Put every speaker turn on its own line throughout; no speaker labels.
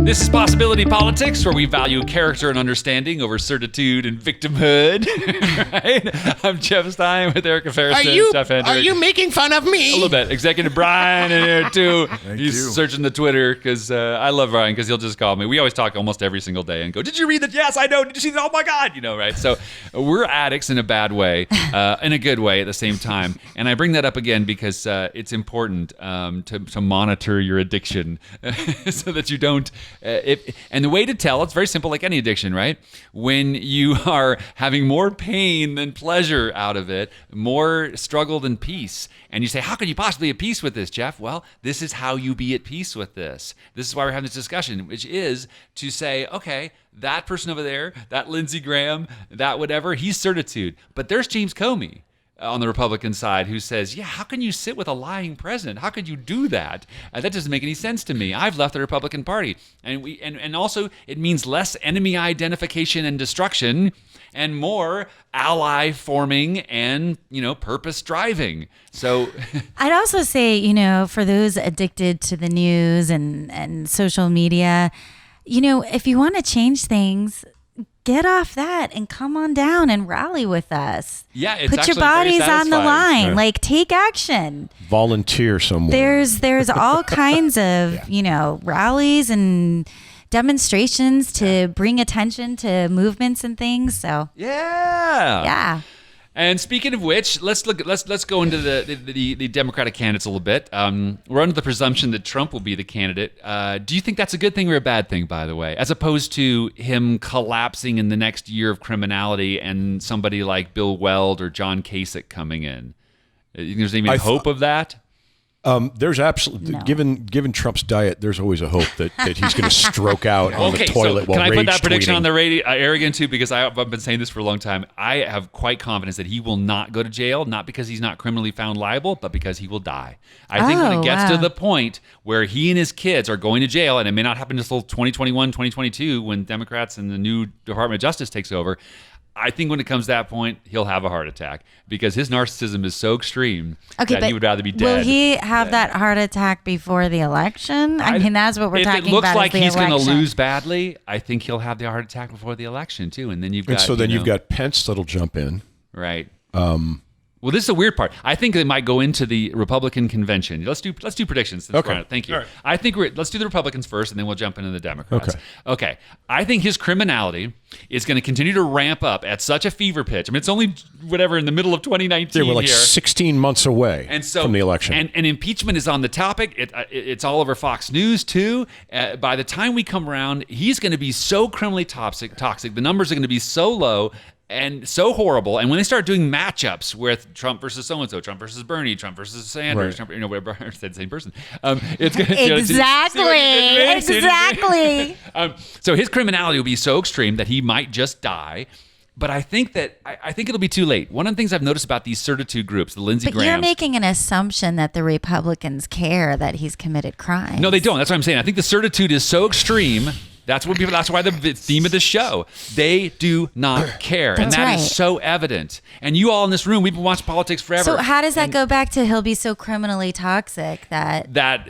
This is Possibility Politics, where we value character and understanding over certitude and victimhood. Right? I'm Jeff Stein with Erica Ferriston, Jeff Hendrick.
Are you making fun of me?
A little bit. Executive Brian in here, too.
Thank
He's
you.
searching the Twitter, because I love Brian, because he'll just call me. We always talk almost every single day and go, did you read that? Yes, I know. Did you see that? Oh, my God. You know, right? So we're addicts in a bad way, in a good way at the same time. And I bring that up again because it's important to monitor your addiction so that you don't... and the way to tell, it's very simple, like any addiction, right? When you are having more pain than pleasure out of it, more struggle than peace, and you say, how could you possibly be at peace with this, Jeff? Well, this is how you be at peace with this. This is why we're having this discussion, which is to say, okay, that person over there, that Lindsey Graham, that whatever, he's certitude. But there's James Comey on the Republican side who says, yeah, how can you sit with a lying president? How could you do that? That doesn't make any sense to me. I've left the Republican Party. And also it means less enemy identification and destruction and more ally forming and, purpose driving. So
I'd also say, for those addicted to the news and social media, if you want to change things, get off that and come on down and rally with us.
Yeah, it's
put your
actually
bodies on the line.
Yeah.
Like, take action.
Volunteer somewhere.
There's all kinds of rallies and demonstrations to bring attention to movements and things. So yeah.
And speaking of which, let's go into the Democratic candidates a little bit. We're under the presumption that Trump will be the candidate. Do you think that's a good thing or a bad thing, by the way, as opposed to him collapsing in the next year of criminality and somebody like Bill Weld or John Kasich coming in? You think there's even hope of that?
There's absolutely,
No.
given Trump's diet, there's always a hope that he's going to stroke out on the toilet
so
while
can I put that
rage
prediction
tweeting.
on the radio, arrogant too, because I've been saying this for a long time. I have quite confidence that he will not go to jail, not because he's not criminally found liable, but because he will die. I think when it gets to the point where he and his kids are going to jail, and it may not happen until 2021, 2022, when Democrats and the new Department of Justice takes over, I think when it comes to that point, he'll have a heart attack because his narcissism is so extreme that he would rather be dead.
Will he have that heart attack before the election? I mean, that's what we're talking about.
If it looks like he's
going to
lose badly, I think he'll have the heart attack before the election too. And then you've got
you've got Pence that'll jump in.
Right. Well, this is the weird part. I think they might go into the Republican convention. Let's do predictions.
Okay.
Thank you.
All right.
I think let's do the Republicans first, and then we'll jump into the Democrats. Okay. I think his criminality is going to continue to ramp up at such a fever pitch. I mean, it's only in the middle of 2019.
We're like 16 months away from the election.
And impeachment is on the topic. It's all over Fox News too. By the time we come around, he's going to be so criminally toxic. The numbers are going to be so low and so horrible. And when they start doing matchups with Trump versus so-and-so, Trump versus Bernie, Trump versus Sanders,
Right.
Trump, whatever, said the same person. It's gonna,
Exactly.
So his criminality will be so extreme that he might just die. But I think it'll be too late. One of the things I've noticed about these certitude groups, the Lindsey Grahams.
But you're making an assumption that the Republicans care that he's committed crimes.
No, they don't. That's what I'm saying. I think the certitude is so extreme. That's why the theme of the show. They do not care.
That's
and that
right.
is so evident. And you all in this room, we've been watching politics forever.
So how does that go back to he'll be so criminally toxic that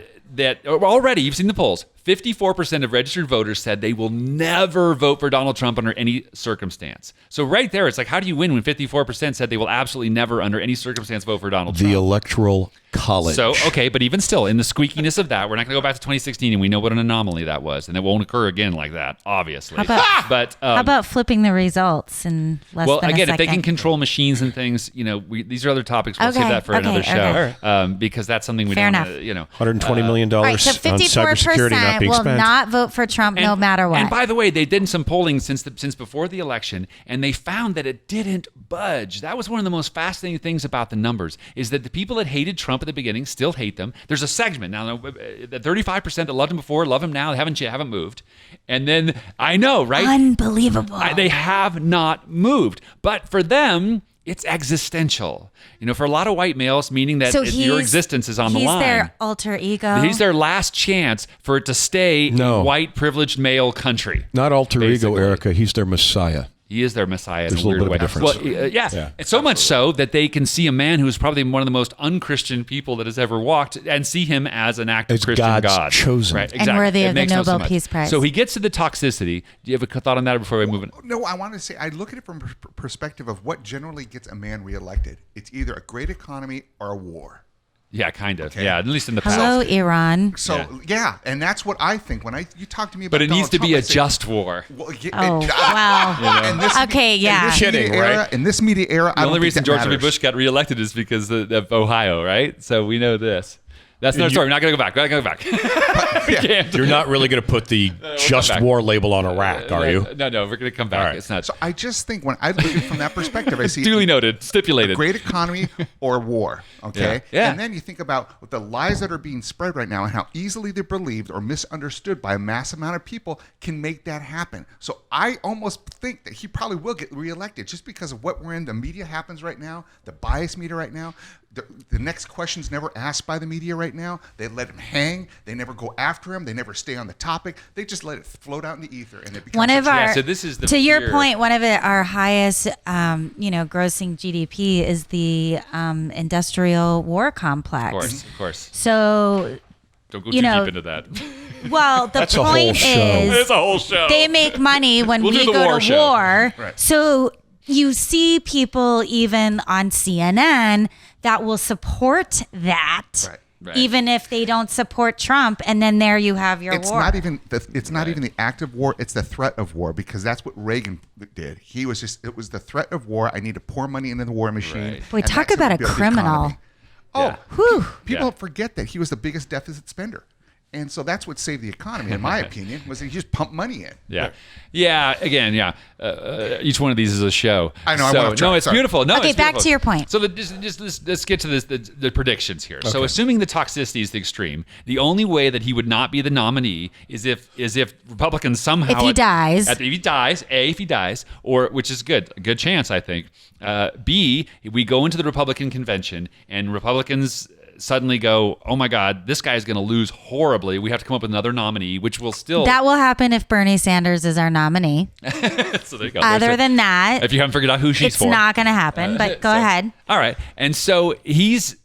already, you've seen the polls, 54% of registered voters said they will never vote for Donald Trump under any circumstance. So right there, it's like, how do you win when 54% said they will absolutely never under any circumstance vote for Donald Trump?
The Electoral College.
So, okay, but even still, in the squeakiness of that, we're not going to go back to 2016, and we know what an anomaly that was, and it won't occur again like that, obviously.
how about flipping the results in less than a second?
If they can control machines and things, these are other topics. We'll save that for another show, because that's something we
Fair
don't,
enough.
$120 million
All right, so
on cybersecurity not
54%
being
will
spent.
not vote for Trump no matter what.
And by the way, they did some polling since before the election, and they found that it didn't budge. That was one of the most fascinating things about the numbers, is that the people that hated Trump at the beginning still hate them. There's a segment now, the 35% that loved him before, love him now, haven't moved. And then, I know, right?
Unbelievable.
They have not moved. But for them, it's existential. For a lot of white males, meaning that your existence is on the line.
He's their alter ego.
He's their last chance for it to stay a white privileged male country.
Not alter
basically.
ego, Erica. He's their messiah.
He is their Messiah.
There's
in
a little
weird
bit of
way.
difference.
Well, yeah. And so much so that they can see a man who's probably one of the most unchristian people that has ever walked and see him as an act of
As
Christian
God's
God.
chosen.
Right,
And worthy
It
of the
makes
Nobel
sense.
Peace Prize.
So he gets to the toxicity. Do you have a thought on that before we move on?
No, I want to say I look at it from a perspective of what generally gets a man reelected. It's either a great economy or a war.
Yeah, kind of.
Okay.
Yeah, at least in the past.
Hello, Iran.
So yeah, and that's what I think when you talk to me about.
But it needs
Donald
to be
Trump,
a
I say,
just war.
Well, yeah,
Oh, wow.
in this,
Okay, yeah.
In this
Kidding,
media era,
right?
in this media era,
The only reason George W. Bush got reelected is because of Ohio, right? So we know this. That's another story. We're not going to go back. We're not going to go back. We can't.
You're not really going to put the just
back.
war label on Iraq, are you?
No, we're going to come back.
All right.
It's not.
So I just think when I look at it from that perspective, I see
Duly noted. Stipulated.
a great economy or war. Okay,
Yeah.
and then you think about the lies that are being spread right now and how easily they're believed or misunderstood by a mass amount of people can make that happen. So I almost think that he probably will get reelected just because of what we're in. The media happens right now, the bias media right now. The next question's never asked by the media right now. They let him hang. They never go after him. They never stay on the topic. They just let it float out in the ether, and it becomes
One of our,
so this is the
to your
fear.
point, one of our highest, grossing GDP is the industrial war complex.
Of course.
So,
Don't go
You
too
know,
deep into that.
well, the
That's a whole
point
show.
is
It's a whole show.
they make money when
We'll do
we
the
go
war
to
show.
war.
Right.
So you see people even on CNN that will support that,
Right.
even if they don't support Trump. And then there you have your
It's
war.
not even the act of war. It's the threat of war, because that's what Reagan did. It was the threat of war. I need to pour money into the war machine.
Right.
Boy,
and
talk
that's how
about
we
a
build the
criminal.
economy. Oh,
Yeah.
Whew.
people
Yeah.
forget that he was the biggest deficit spender. And so that's what saved the economy, in my opinion, was he just pumped money in.
Yeah. Yeah. Again, yeah. Each one of these is a show.
I know, I
So,
went off track.
no, it's
Sorry.
beautiful. No,
Okay,
it's
back
beautiful.
to your point.
So let's get to the predictions here. So assuming the toxicity is the extreme, the only way that he would not be the nominee is if Republicans somehow
If he dies.
if he dies, or which is a good chance, I think. B, we go into the Republican convention and Republicans suddenly go, oh my God, this guy is going to lose horribly. We have to come up with another nominee, which will still.
That will happen if Bernie Sanders is our nominee.
So there you go.
Other than that,
if you haven't figured out who she's
it's
for,
not going to happen. But go ahead.
All right, and so he's,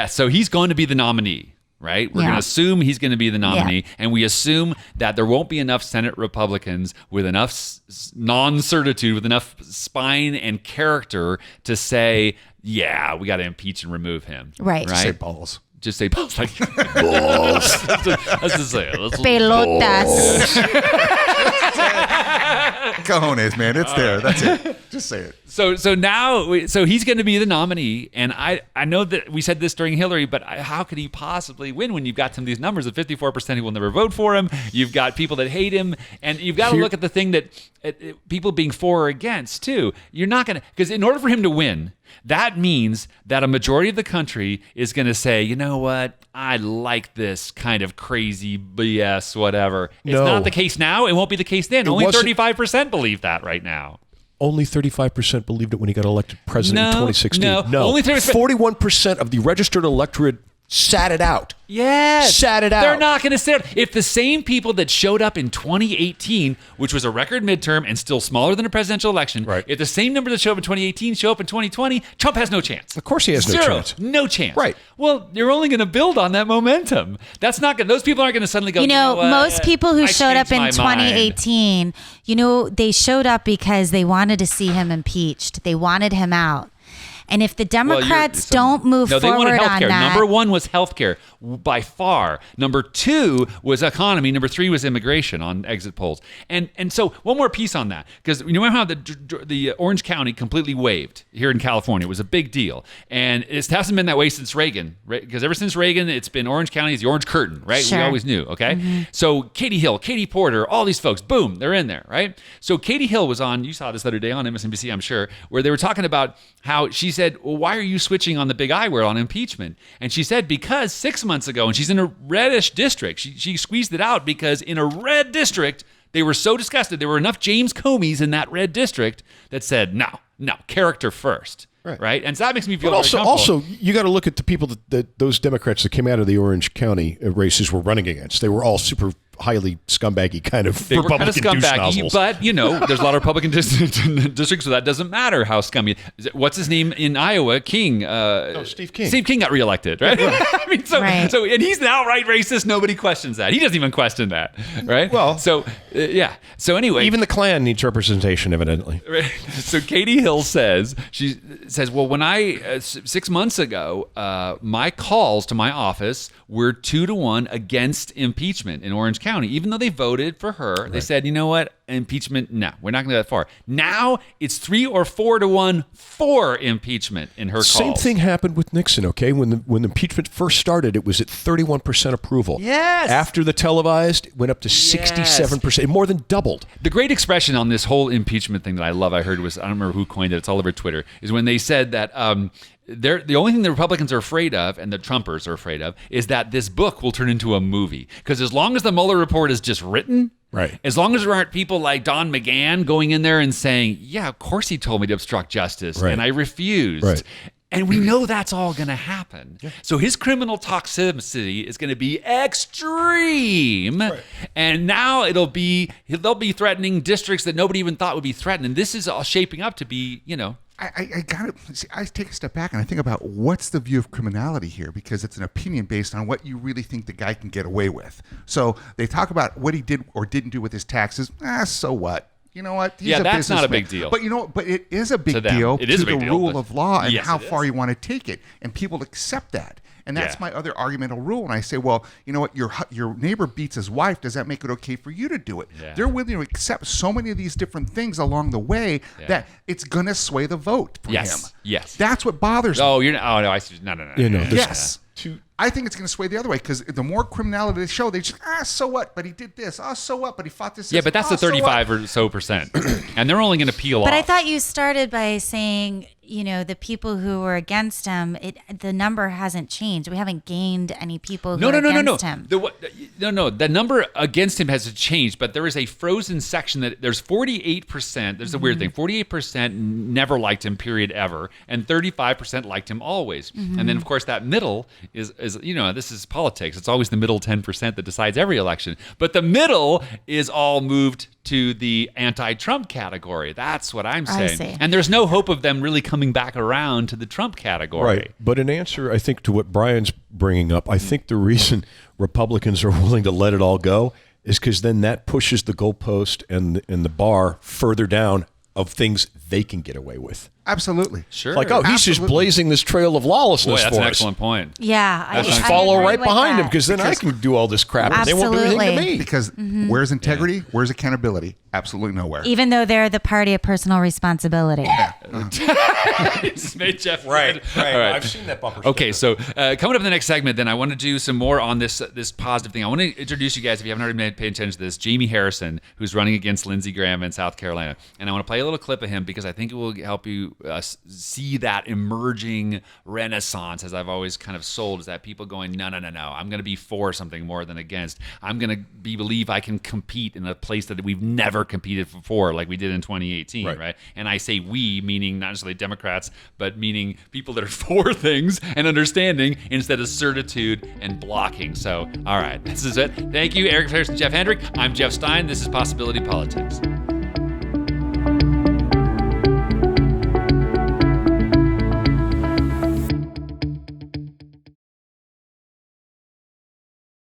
so he's going to be the nominee. Right? We're
Yeah.
going to assume he's going to be the nominee,
Yeah.
and we assume that there won't be enough Senate Republicans with enough non-certitude, with enough spine and character to say, yeah, we got to impeach and remove him.
Right.
Say
Right?
balls.
Just say balls. Like, balls. Let's just say it.
Pelotas.
Cojones, man. It's there. That's it. Just say it.
So now he's going to be the nominee, and I know that we said this during Hillary, but how could he possibly win when you've got some of these numbers of 54% who will never vote for him? You've got people that hate him, and you've got to look at the thing that people being for or against too. You're not going to, because in order for him to win, that means that a majority of the country is going to say, you know what, I like this kind of crazy BS, whatever. It's
No.
not the case now. It won't be the case then. Only
wasn't-
35% believe that right now.
Only 35% believed it when he got elected president in
No,
2016.
no, only 35%.
41% of the registered electorate sat it out.
Yes.
Sat it out.
They're not going to sit. If the same people that showed up in 2018, which was a record midterm and still smaller than a presidential election,
Right.
if the same numbers that show up in 2018 show up in 2020, Trump has no chance.
Of course he has no
Zero.
chance.
No chance.
Right.
Well, you're only going to build on that momentum. That's not good. Those people aren't going to suddenly go,
You know,
what?
most people who
I
showed up
changed
in
my mind."
2018, they showed up because they wanted to see him impeached. They wanted him out. And if the
Well,
Democrats don't move
no, they
forward
wanted
on
healthcare.
that,
Number one was healthcare by far. Number two was economy. Number three was immigration on exit polls. And so one more piece on that, because you know how the Orange County completely waived here in California. It was a big deal, and it hasn't been that way since Reagan. Because ever since Reagan, it's been Orange County is the Orange Curtain, right?
Sure.
We always knew. Okay, So Katie Hill, Katie Porter, all these folks, boom, they're in there, right? So Katie Hill was on. You saw this the other day on MSNBC, I'm sure, where they were talking about how she said, well, why are you switching on the big I word on impeachment? And she said, because 6 months ago, and she's in a reddish district, she squeezed it out because in a red district, they were so disgusted. There were enough James Comeys in that red district that said, no, character first. Right. And so that makes me feel
But
very
also,
comfortable.
you got to look at the people that those Democrats that came out of the Orange County races were running against. They were all super highly scumbaggy kind of
They were kind of
Republican douche
scumbaggy,
nozzles.
but there's a lot of Republican districts, so that doesn't matter how scummy. What's his name in Iowa? King.
Steve King.
Steve King got reelected, right? I mean,
Right.
and he's an outright racist. Nobody questions that. He doesn't even question that, right?
Well,
so yeah. So anyway,
Even the Klan needs representation, evidently.
right. So Katie Hill says, well, when I 6 months ago, my calls to my office were 2-1 against impeachment in Orange County, even though they voted for her. They said, you know what, impeachment? No, we're not going to go that far. Now it's 3 or 4-1 for impeachment in her calls.
Same thing happened with Nixon, okay? When the impeachment first started, it was at 31% approval.
Yes.
After the televised, it went up to 67%. It more than doubled.
The great expression on this whole impeachment thing that I love, I heard was, I don't remember who coined it, it's all over Twitter, is when they said that the only thing the Republicans are afraid of, and the Trumpers are afraid of, is that this book will turn into a movie. Because as long as the Mueller report is just written,
Right.
as long as there aren't people like Don McGahn going in there and saying, yeah, of course he told me to obstruct justice,
Right.
and I refused.
Right.
And we know that's all going to happen. So his criminal toxicity is going to be extreme.
Right.
And now they'll be threatening districts that nobody even thought would be threatened. And this is all shaping up to be,
I got to. I take a step back and I think about what's the view of criminality here, because it's an opinion based on what you really think the guy can get away with. So they talk about what he did or didn't do with his taxes. So what? You know what? He's
that's not a
businessman.
big deal.
But but it is a
To
big
them.
deal
It is
to
a big
the
deal,
rule
but-
of law and
Yes,
how
it
far
is.
you want to take it, and people accept that. And that's
Yeah.
my other argumental rule. And I say, well, you know what? Your neighbor beats his wife. Does that make it okay for you to do it?
Yeah.
They're willing to accept so many of these different things along the way that it's going to sway the vote for
Yes.
him.
Yes.
That's what bothers me.
oh, you're not, oh, no, I see. No.
There's
Yes.
two-
I think it's going to sway the other way, because the more criminality they show, they just, so what? But he did this. So what? But he fought this.
Yeah, but that's the
so what?
35 or so percent. And they're only going to peel off.
But I thought you started by saying, the people who were against him, the number hasn't changed. We haven't gained any people who are against him.
No. The number against him has changed, but there is a frozen section that there's 48%. There's a weird thing. 48% never liked him, period, ever, and 35% liked him always. And then, of course, that middle is this is politics. It's always the middle 10% that decides every election. But the middle is all moved to the anti-Trump category. That's what I'm
I
saying.
see.
And there's no hope of them really coming back around to the Trump category.
Right. But in answer, I think, to what Brian's bringing up, I think the reason Republicans are willing to let it all go is because then that pushes the goalpost and the bar further down of things they can get away with.
Absolutely.
Sure.
Like, he's just
Absolutely.
blazing this trail of
Boy,
lawlessness
that's
for
an
us.
excellent point.
Yeah.
That's
Just
I
follow
agree
right
with
behind him,
that.
because then I can do all this crap and they won't do anything to
Absolutely.
me.
Because where's integrity? Where's accountability? Absolutely nowhere.
Even though they're the party of personal responsibility.
Just made Jeff
Right.
All right.
I've seen that bumper
Okay, so coming up in the next segment, then I want to do some more on this positive thing. I want to introduce you guys, if you haven't already paid attention to this, Jamie Harrison, who's running against Lindsey Graham in South Carolina, and I want to play a little clip of him because I think it will help you see that emerging renaissance, as I've always kind of sold, is that people going, no, I'm going to be for something more than against. I'm going to believe I can compete in a place that we've never competed before, like we did in 2018, right? And I say we, meaning not necessarily Democrats, but meaning people that are for things and understanding instead of certitude and blocking. So, all right, this is it. Thank you, Eric Harrison, Jeff Hendrick. I'm Jeff Stein. This is Possibility Politics.